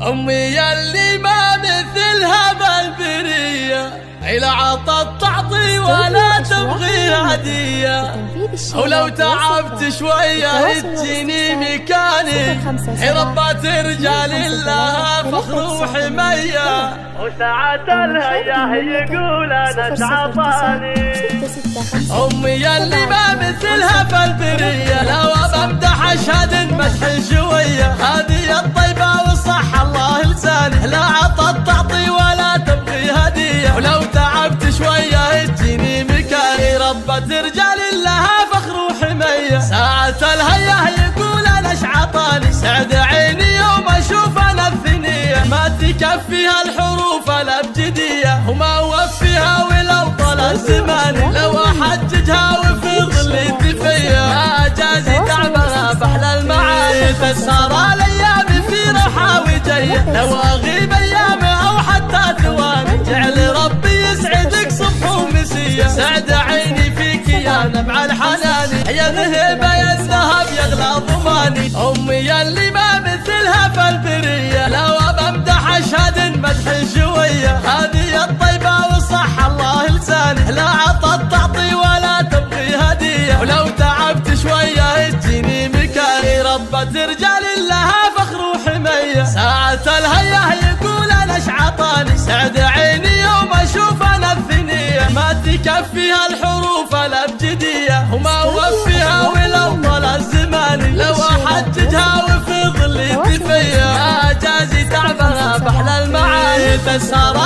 أمي يلي ما مثلها بالبرية، إلى عطت تعطي ولا تبغي هدية، ولو تعبت شوية تجيني مكاني، ربات رجال لها فخر وحمية، وساعة الهياه يقول أنا تعطاني. أمي يلي ما مثلها بالبرية، لو بمدح أشهد مدح شوية، هذه الطيبة وصح الله لساني، لا عطت تعطي ولا تبغي هدية، ولو تعبت شوية تجيني مكاني، ربة رجال لها فخر وحمية، ساعة الهياه يقول أنا شعطاني، سعد عيني يوم أشوف أنا الثنية، ما تكفيها الحروف الأبجدية، وما أوفيها ولو طال الزمان، لو أحججها وفي ظل الدفية، ما جازي تعبها بحلى المعاني، تسهر الأيام في رحى وجية، لو أغيب أيام أو حتى ثواني، جعل ربي يسعدك صبح ومسية، سعد عيني فيك يا نبع الحناني، يا ذهب يا الذهب يغلى ضماني. أمي يلي ما مثلها فالبرية، لو بمدح أشهد مدح شوية، هذه الطيبة وصح الله لساني، لا عطت تعطي ولا تبغي هدية، ولو تعبت شوية تجيني مكاني، ربة رجال لها فخر وحمية، ساعة الهياه يقول أنا شعطاني، سعد عيني يوم أشوف أنا الثنية، ما تكفيها الحروف الأبجدية، وما أوفيها ولو طال الزمان، لو أحججها وفي ظل الدفية، ما جازي تعبها بحلى المعاني، تسهر